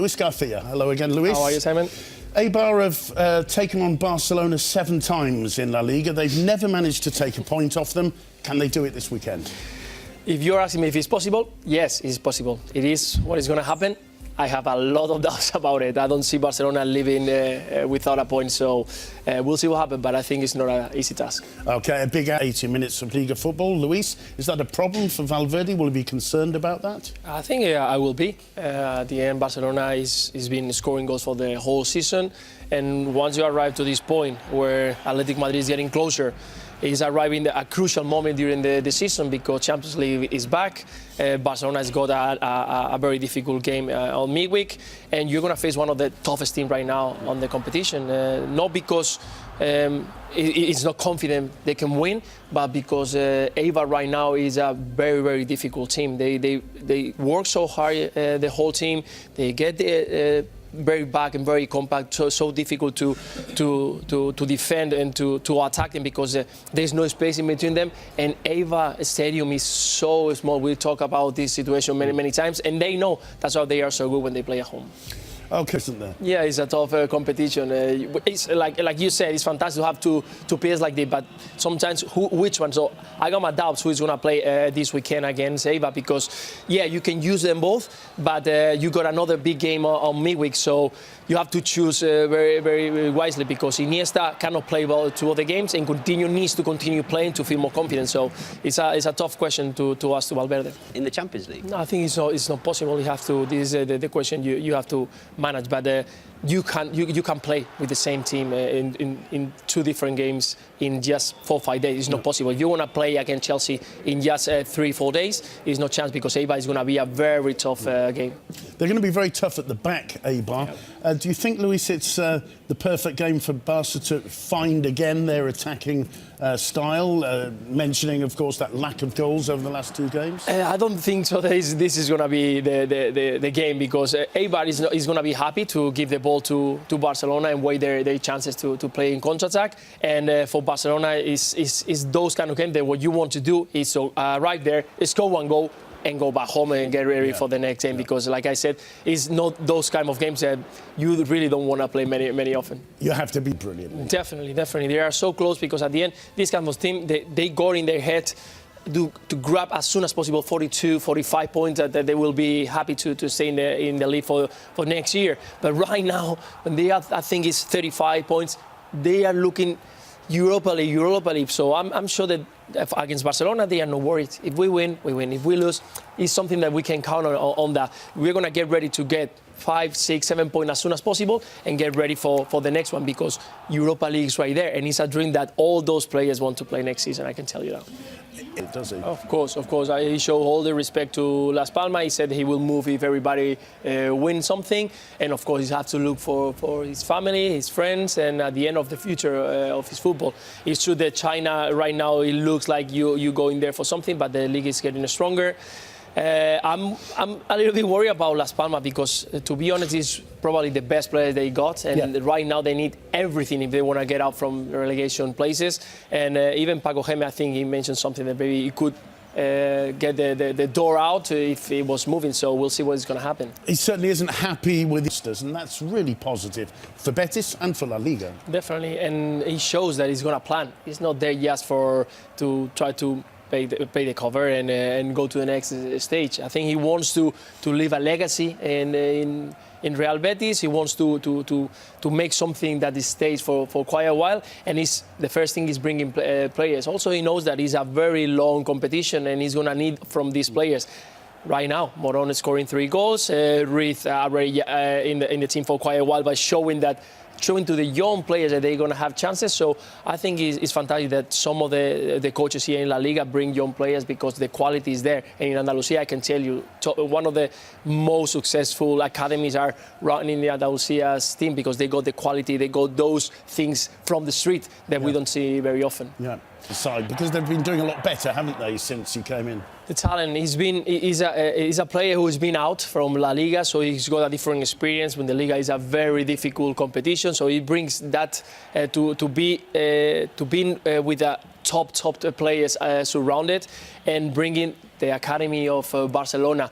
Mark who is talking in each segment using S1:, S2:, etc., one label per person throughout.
S1: Luis Garcia. Hello again, Luis.
S2: How are you, Simon?
S1: Eibar have taken on Barcelona 7 times in La Liga. They've never managed to take a point off them. Can they do it this weekend?
S2: If you're asking me if it's possible, yes, it's possible. It is what is going to happen. I have a lot of doubts about it. I don't see Barcelona living without a point, so we'll see what happens, but I think it's not an easy task.
S1: OK, a big 80 minutes of Liga football. Luis, is that a problem for Valverde? Will he be concerned about that?
S2: I think I will be. At the end, Barcelona is been scoring goals for the whole season, and once you arrive to this point where Athletic Madrid is getting closer, is arriving at a crucial moment during the season because Champions League is back. Barcelona has got a very difficult game on midweek, and you're going to face one of the toughest teams right now on the competition. Not because it's not confident they can win, but because Eibar right now is a very, very difficult team. They work so hard, the whole team. They get the very back and very compact, so difficult to defend and to attack them because there's no space in between them. And Eibar Stadium is so small. We talk about this situation many times, and they know that's why they are so good when they play at home.
S1: Okay, isn't there?
S2: Yeah, it's a tough competition. It's like you said, it's fantastic to have two players like this, but sometimes which one? So I got my doubts who is going to play this weekend against Eibar because, yeah, you can use them both, but you got another big game on midweek, so you have to choose very, very wisely because Iniesta cannot play well 2 other games and needs to continue playing to feel more confident. So it's a tough question to ask to Valverde.
S3: In the Champions League?
S2: No, I think it's not possible. You have to. This is the question you have to manage, but you can play with the same team in 2 different games in just 4 or 5 days. It's not possible. If you want to play against Chelsea in just 3 or 4 days, there's no chance because Eibar is going to be a very tough game.
S1: They're going to be very tough at the back, Eibar. Do you think, Luis, it's the perfect game for Barca to find again their attacking style, mentioning, of course, that lack of goals over the last 2 games?
S2: I don't think so. This is going to be the game because Eibar is going to be happy to give the ball to Barcelona and wait their chances to play in counter-attack. And for Barcelona, is those kind of games that what you want to do is to arrive there, score 1 goal, and go back home and get ready for the next game because, like I said, it's not those kind of games that you really don't want to play many often.
S1: You have to be brilliant.
S2: Definitely. They are so close because at the end, this kind of team, they got in their head to grab as soon as possible 42, 45 points that they will be happy to stay in the league for next year. But right now, when they are, I think it's 35 points, they are looking Europa League. So I'm sure that against Barcelona, they are not worried. If we win, we win. If we lose, it's something that we can count on that. We're going to get ready to get 5, 6, 7 points as soon as possible and get ready for the next one because Europa League is right there. And it's a dream that all those players want to play next season, I can tell you that.
S1: It does.
S2: Of course. He showed all the respect to Las Palmas. He said he will move if everybody wins something. And of course, he has to look for his family, his friends, and at the end of the future of his football. It's true that China right now, it looks like you go in there for something, but the league is getting stronger. I'm a little bit worried about Las Palmas because, to be honest, it's probably the best player they got, and right now they need everything if they want to get out from relegation places. And even Paco Geme, I think he mentioned something that maybe he could get the door out if it was moving. So we'll see what's going to happen.
S1: He certainly isn't happy with this, and that's really positive for Betis and for La Liga.
S2: Definitely, and he shows that he's going to plan. He's not there just to try to pay the cover and go to the next stage. I think he wants to leave a legacy in Real Betis. He wants to make something that stays for quite a while. And the first thing is bringing players. Also, he knows that it's a very long competition and he's going to need from these players. Right now, Morón is scoring 3 goals. Ruiz already in the team for quite a while, but showing to the young players that they're going to have chances. So I think it's fantastic that some of the coaches here in La Liga bring young players because the quality is there. And in Andalusia, I can tell you, one of the most successful academies are running the Andalusia's team because they got the quality, they got those things from the street that we don't see very often.
S1: Yeah, aside, because they've been doing a lot better, haven't they, since you came in?
S2: The talent, he's a player who's been out from La Liga, so he's got a different experience. When the Liga is a very difficult competition, so he brings that to be with the top players surrounded and bringing the academy of Barcelona.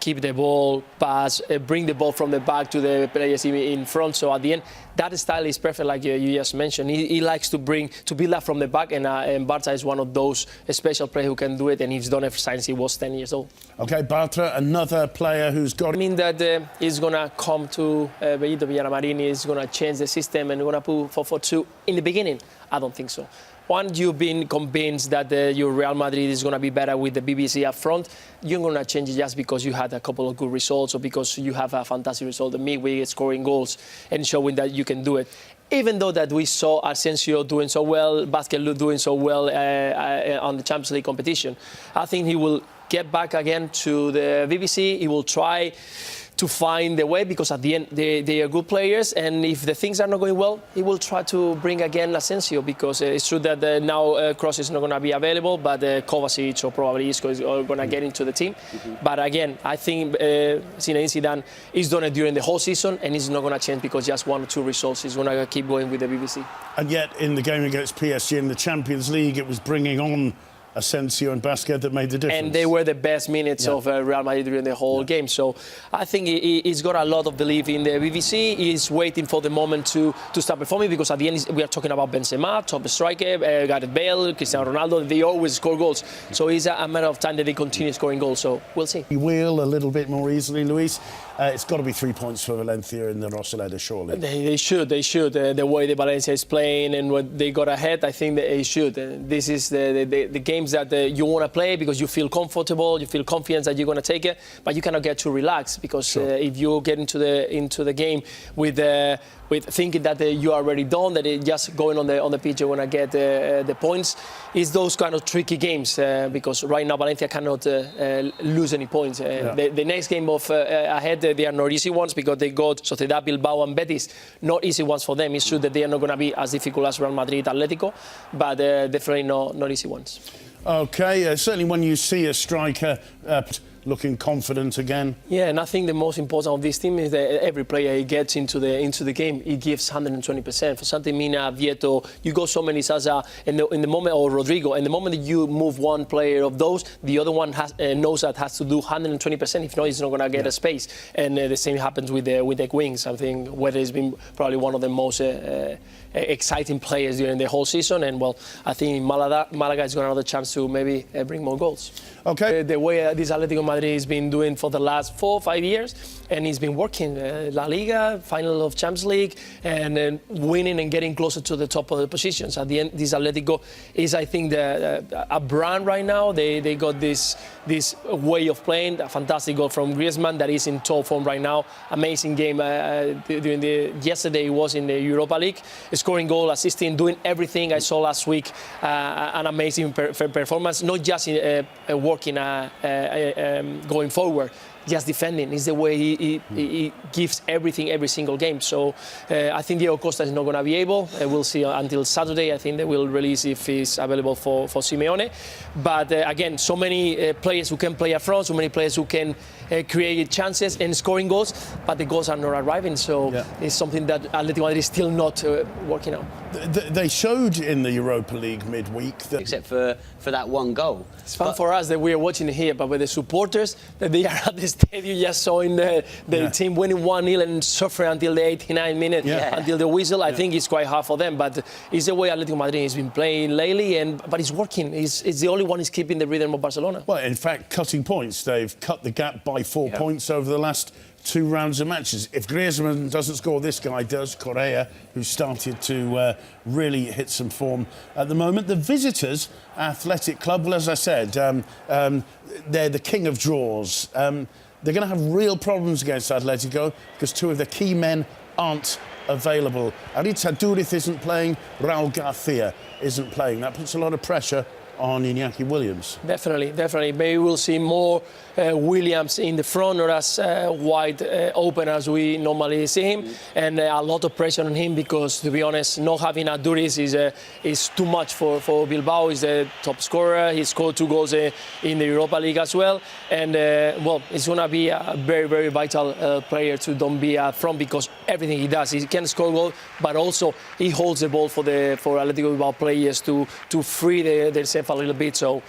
S2: keep the ball, pass, bring the ball from the back to the players in front. So at the end, that style is perfect, like you just mentioned. He likes to build up from the back, and Bartra is one of those special players who can do it, and he's done it since he was 10 years old.
S1: Okay, Bartra, another player who's got...
S2: I mean that he's going to come to Benito Villamarín, he's going to change the system and going to put 4-4-2 in the beginning. I don't think so. Once you've been convinced that your Real Madrid is going to be better with the BBC up front, you're going to change it just because you had a couple of good results or because you have a fantastic result in midweek, scoring goals and showing that you can do it. Even though that we saw Asensio doing so well, Vázquez doing so well on the Champions League competition, I think he will get back again to the BBC. He will try to find the way, because at the end they are good players, and if the things are not going well, he will try to bring again Asensio, because it's true that now Kroos is not going to be available, but Kovacic or probably Isco is going to get into the team. But again, I think Zinedine Zidane is done it during the whole season, and he's not going to change because just 1 or 2 results. He's going to keep going with the BBC.
S1: And yet, in the game against PSG in the Champions League, it was bringing on Asensio and Vázquez that made the difference.
S2: And they were the best minutes of Real Madrid during the whole game. So I think he's got a lot of belief in the BBC. He's waiting for the moment to start performing, because at the end we are talking about Benzema, top striker, Gareth Bale, Cristiano Ronaldo. They always score goals. So it's a matter of time that they continue scoring goals. So we'll see.
S1: You wheel a little bit more easily, Luis. It's got to be 3 points for Valencia in the Rosaleda, surely.
S2: They should. The way the Valencia is playing and what they got ahead, I think that they should. This is the games that you want to play because you feel comfortable, you feel confident that you're going to take it, but you cannot get too relaxed, because if you get into the game with thinking that you are already done, that it just going on the pitch you're going to get the points, it's those kind of tricky games, because right now Valencia cannot lose any points. The next game ahead, they are not easy ones, because they got Sociedad, Bilbao and Betis. Not easy ones for them. It's true that they are not going to be as difficult as Real Madrid, Atletico, but definitely not easy ones.
S1: Okay, certainly when you see a striker looking confident again.
S2: Yeah, and I think the most important of this team is that every player he gets into the game, he gives 120%. For Santi Mina, Vieto, you go so many Zaza in the moment, or Rodrigo, and the moment that you move one player of those, the other one knows that has to do 120%. If not, he's not going to get a space. And the same happens with the wings. I think Whether has been probably one of the most exciting players during the whole season, and well, I think Malaga has got another chance to maybe bring more goals.
S1: Okay.
S2: The way this Atletico Madrid has been doing for the last 4 or 5 years, and he's been working La Liga, final of Champions League, and winning and getting closer to the top of the positions. At the end, this Atletico is, I think, a brand right now. They got this way of playing. A fantastic goal from Griezmann that is in top form right now. Amazing game yesterday. He was in the Europa League, scoring goal, assisting, doing everything. I saw last week an amazing performance, not just working going forward, just defending. Is the way he gives everything every single game. So I think Diego Costa is not going to be able. We'll see until Saturday. I think they will release if he's available for Simeone. But again, so many players who can play up front, so many players who can create chances and scoring goals, but the goals are not arriving. So it's something that Atletico Madrid is still not working on.
S1: They showed in the Europa League midweek that...
S3: Except for that one goal.
S2: It's fun for us that we are watching it here, but with the supporters, that they are at the stadium just showing the team winning 1-0 and suffering until the 89th minute, until the whistle. I think it's quite hard for them, but it's the way Atletico Madrid has been playing lately, but it's working. It's the only one who's keeping the rhythm of Barcelona.
S1: Well, in fact, cutting points. They've cut the gap by 4 points over the last 2 rounds of matches. If Griezmann doesn't score, this guy does, Correa, who started to really hit some form at the moment. The visitors, Athletic Club, well, as I said, they're the king of draws. They're going to have real problems against Atletico because 2 of the key men aren't available. Aritz Aduriz isn't playing, Raul Garcia isn't playing. That puts a lot of pressure on Iñaki Williams.
S2: Definitely. Maybe we'll see more Williams in the front, not as wide open as we normally see him, and a lot of pressure on him because, to be honest, not having Aduriz is too much for Bilbao. He's the top scorer. He scored 2 goals in the Europa League as well, and well, it's going to be a very, very vital player to don't be up front because everything he does, he can score goals, but also he holds the ball for Atletico Bilbao players to free their depth a little bit. So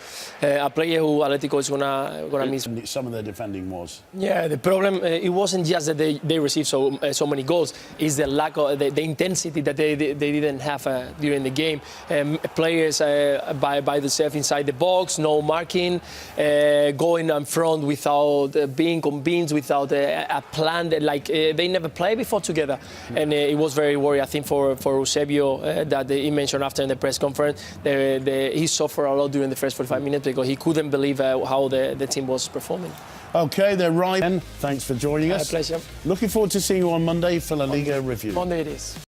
S2: a player who Atletico is gonna miss.
S1: Some of their defending was.
S2: Yeah, the problem it wasn't just that they received so many goals. It's the lack of the intensity that they didn't have during the game. Players by themselves inside the box, no marking, going in front without being convinced, without a plan. Like they never played before together, and it was very worrying. I think for Eusebio that he mentioned after in the press conference, he suffered a lot during the first 45 minutes because he couldn't believe how the team was performing.
S1: Okay, they're right. Thanks for joining us.
S2: My pleasure.
S1: Looking forward to seeing you on Monday for La Liga review.
S2: Monday it is.